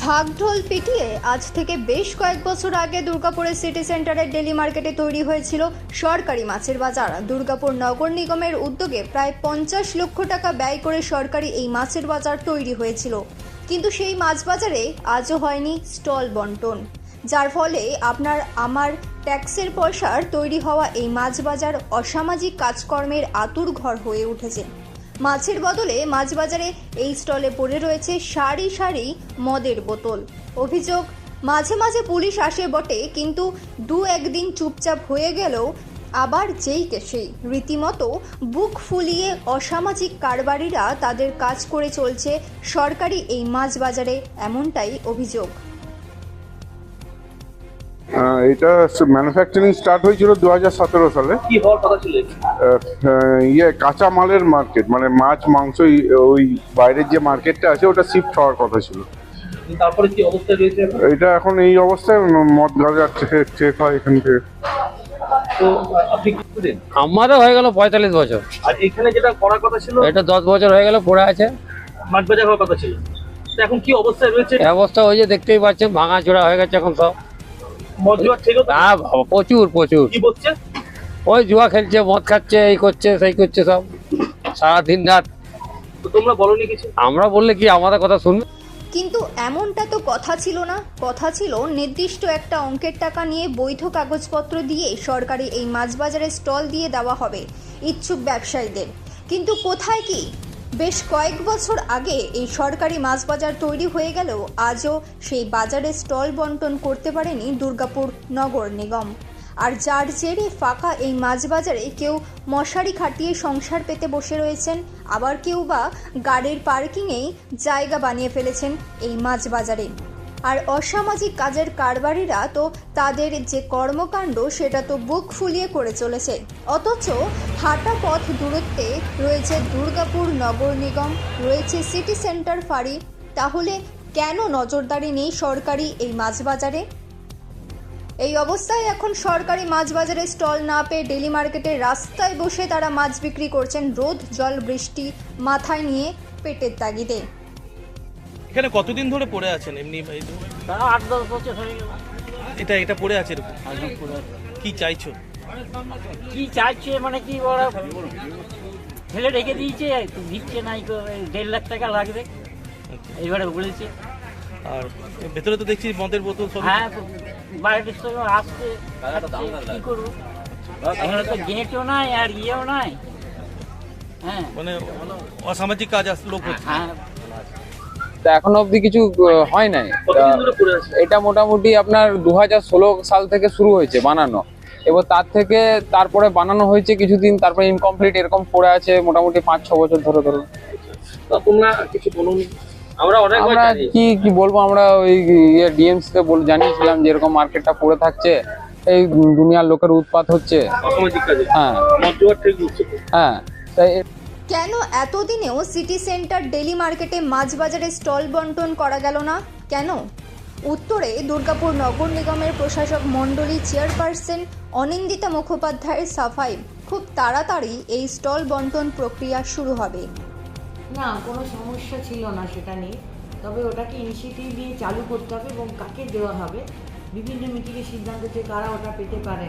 ঢাকঢোল পিটিয়ে আজ থেকে বেশ কয়েক বছর আগে দুর্গাপুরের সিটি সেন্টারের ডেলি মার্কেটে তৈরি হয়েছিল সরকারি মাছের বাজার। দুর্গাপুর নগর নিগমের উদ্যোগে প্রায় 50 লক্ষ টাকা ব্যয় করে সরকারি এই মাছের বাজার তৈরি হয়েছিল, কিন্তু সেই মাছ বাজারে আজও হয়নি স্টল বন্টন, যার ফলে আপনার আমার ট্যাক্সের পয়সার তৈরি হওয়া এই মাছ বাজার অসামাজিক কাজকর্মের আঁতুড়ঘর হয়ে উঠেছে। মাছের বদলে মাছ বাজারে এই স্টলে পড়ে রয়েছে সারি সারি মদের বোতল। অভিযোগ, মাঝে মাঝে পুলিশ আসে বটে, কিন্তু দু একদিন চুপচাপ হয়ে গেলেও আবার যেই কে সেই রীতিমতো বুক ফুলিয়ে অসামাজিক কারবারিরা তাদের কাজ করে চলছে সরকারি এই মাছ বাজারে, এমনটাই অভিযোগ। এটা ম্যানুফ্যাকচারিং স্টার্ট হয়েছিল 2017 সালে। কি হওয়ার কথা ছিল? কাঁচা মালের মার্কেট, মানে মাছ মাংস ওই বাইরের যে মার্কেটটা আছে ওটা শিফট হওয়ার কথা ছিল। তারপরে কি অবস্থা রয়েছে এটা এখন এই অবস্থায় মদ গাঁজা চেক হয় এখান থেকে। তো আপনি কি করেন? আমারও হয়ে গেল 45 বছর। আর এখানে যেটা করার কথা ছিল এটা 10 বছর হয়ে গেল পড়ে আছে। মাছ বাজার হওয়ার কথা ছিল, তো এখন কি অবস্থায় রয়েছে? অবস্থা ওই যে দেখতেই পাচ্ছেন, ভাঙা চোরা হয়ে গেছে এখন সব। মদ জুয়া ছিল তো? হ্যাঁ, প্রচুর প্রচুর। কি বলছে? ওই জুয়া খেলছে, মদ খাচ্ছে, এই করছে সেই করছে, সব সারাদিন রাত। তো তোমরা বলনি কিছু? আমরা বললে কি আমাদের কথা শুনবে? কিন্তু এমনটা তো কথা ছিল না। কথা ছিল নির্দিষ্ট একটা অঙ্কের টাকা নিয়ে বৈধ কাগজপত্র দিয়ে সরকারি এই মাছ বাজারে স্টল দিয়ে দেওয়া হবে ইচ্ছুক ব্যবসায়ীদের। কিন্তু কোথায় কি? বেশ কয়েক বছর আগে এই সরকারি মাছ বাজার তৈরি হয়ে গেলেও আজও সেই বাজারে স্টল বন্টন করতে পারেনি দুর্গাপুর নগর নিগম। আর যার জেরে ফাঁকা এই মাছ বাজারে কেউ মশারি খাটিয়ে সংসার পেতে বসে রয়েছেন, আবার কেউ বা গাড়ির পার্কিংয়েই জায়গা বানিয়ে ফেলেছেন এই মাছ বাজারে। আর অসামাজিক কাজের কারবারিরা তো তাদের যে কর্মকাণ্ড সেটা তো বুক ফুলিয়ে করে চলেছে, অথচ হাঁটা পথ দূরত্বে রয়েছে দুর্গাপুর নগর নিগম, রয়েছে সিটি সেন্টার ফাঁড়ি। তাহলে কেন নজরদারি নেই সরকারি এই মাছ বাজারে? এই অবস্থায় এখন সরকারি মাছ বাজারে স্টল না পেয়ে ডেলি মার্কেটের রাস্তায় বসে তারা মাছ বিক্রি করছেন রোদ জল বৃষ্টি মাথায় নিয়ে পেটের তাগিদে। এখানে কতদিন ধরে পড়ে আছেন? এমনি 8-10 বছর হয়ে গেল। এটা পড়ে আছে এরকম। কি চাইছো? কি চাইছে মানে কি, ওরা ফেলে রেখে দিয়েছে, দিচ্ছে নাই, 1.5 লাখ টাকা লাগবে এইবারে বলেছে। আর ভেতরে তো দেখছি মদের বোতল সব। হ্যাঁ, বাইরের সঙ্গে আসছে, কি করবো, এখানে তো গেটও নাই আর ইয়েও নাই। হ্যাঁ, মানে অসামাজিক কাজ লোক হচ্ছে। হ্যাঁ, তা এখনো অবধি কিছু হয় নাই। কতদিন ধরে পড়ে আছে? এটা মোটামুটি আপনার 2016 সাল থেকে শুরু হয়েছে বানানো, এবার তারপরে বানানো হয়েছে কিছুদিন, তারপরে ইনকমপ্লিট এরকম পড়ে আছে মোটামুটি 5-6 বছর ধরে ধরুন। তোমরা কিছু বলুনি? আমরা কি বলবো, আমরা ওই ডিএমসি তে জানিয়েছিলাম যে এরকম মার্কেটটা পড়ে থাকছে, এই দুনিয়ার লোকের উৎপাত হচ্ছে। অসামাজিক কাজে হ্যাঁ ঠিক হচ্ছে। হ্যাঁ, তাই কেন এতদিনেও সিটি সেন্টার ডেলি মার্কেটে মাছ বাজারে স্টল বন্টন করা গেল না? কেন? উত্তরে দুর্গাপুর নগর নিগমের প্রশাসক মণ্ডলী চেয়ারপারসন অনিন্দিতা মুখোপাধ্যায়ের সাফাই, খুব তাড়াতাড়ি এই স্টল বন্টন প্রক্রিয়া শুরু হবে। না, কোনো সমস্যা ছিল না সেটা নিয়ে, তবে ওটাকে ইনিশিয়েটিভ নিয়ে চালু করতে হবে এবং কাকে দেওয়া হবে বিভিন্ন মিটিংয়ে সিদ্ধান্ত যে কারা ওটা পেতে পারে,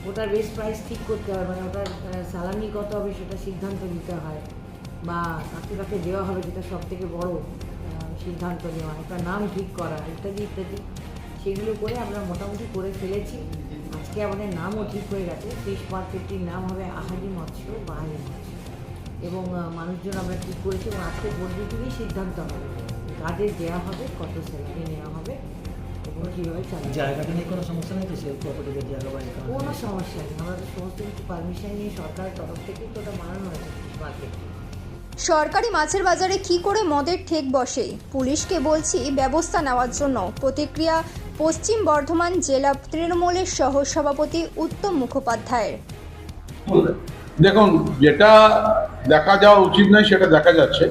ওটার বেস্ট প্রাইস ঠিক করতে হবে, মানে ওটার স্যালারি কত হবে সেটা সিদ্ধান্ত নিতে হয়, বা কাকে কাকে দেওয়া হবে যেটা সব থেকে বড় সিদ্ধান্ত নেওয়া, ওটার নাম ঠিক করা ইত্যাদি ইত্যাদি, সেগুলো করে আমরা মোটামুটি করে ফেলেছি। আজকে আমাদের নামও ঠিক হয়ে গেছে, ফিশ মার্কেটটির নাম হবে আহারি মৎস্য বাহারি মৎস্য, এবং মানুষজন আমরা ঠিক করেছি এবং আজকে বোর্ড মিটিংয়েই সিদ্ধান্ত হবে কাদের দেওয়া হবে, কত স্যালারি নেওয়া হবে এবং কীভাবে চালাবে। জায়গাটা নিয়ে কোনো সমস্যা নেই তো? সে প্রপার্টিতে জায়গা বাড়ি কোনো সমস্যা নেই, আমাদের সমস্ত কিছু পারমিশন নিয়ে সরকারের তরফ থেকেই তো ওটা বানানো হয়েছে ফিশ মার্কেট। সরকারি মাছের বাজারে কি করে মদের ঠেক বসে? পুলিশকে বলছি ব্যবস্থা নেওয়ার জন্য। প্রতিক্রিয়া পশ্চিম বর্ধমান জেলা তৃণমূলের সহ সভাপতি উত্তম মুখোপাধ্যায়ের। দেখুন, যেটা দেখা যাওয়া উচিত নয় সেটা দেখা যাচ্ছে,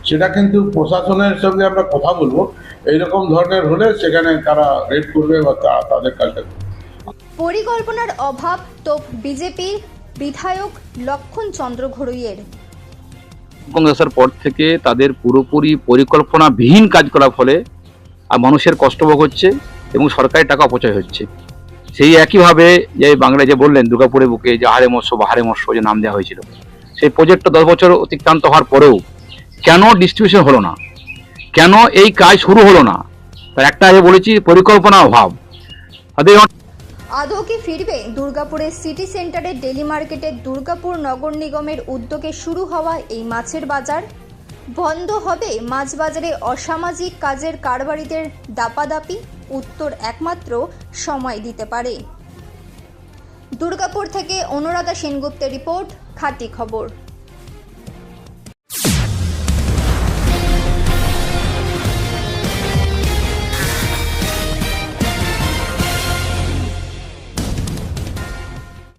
সেটা কিন্তু প্রশাসনের সঙ্গে আমরা কথা বলবো। এইরকম ধরনের হলে সেখানে তারা রেড করবে বা তাদের কাজটা করবে। পরিকল্পনার অভাব তোপ বিজেপির বিধায়ক লক্ষণ চন্দ্র ঘড়ুইয়ের। কংগ্রেসের পর থেকে তাদের পুরোপুরি পরিকল্পনাবিহীন কাজ করার ফলে আর মানুষের কষ্টভোগ হচ্ছে এবং সরকারি টাকা অপচয় হচ্ছে। সেই একইভাবে যে বাংলায় যে বললেন দুর্গাপুরের বুকে যে হারে মৎস্য যে নাম দেওয়া হয়েছিল, সেই প্রজেক্টটা 10 বছর অতিক্রান্ত হওয়ার পরেও কেন ডিস্ট্রিবিউশন হলো না, কেন এই কাজ শুরু হলো না, তার একটা আগে বলেছি পরিকল্পনা অভাব। তাদের আদৌ কি ফিরবে দুর্গাপুরের সিটি সেন্টারের ডেলি মার্কেটের দুর্গাপুর নগর নিগমের উদ্যোগে শুরু হওয়া এই মাছের বাজার? বন্ধ হবে মাছ বাজারে অসামাজিক কাজের কারবারিদের দাপাদাপি? উত্তর একমাত্র সময় দিতে পারে। দুর্গাপুর থেকে অনুরাধা সেনগুপ্তের রিপোর্ট, খাঁটি খবর।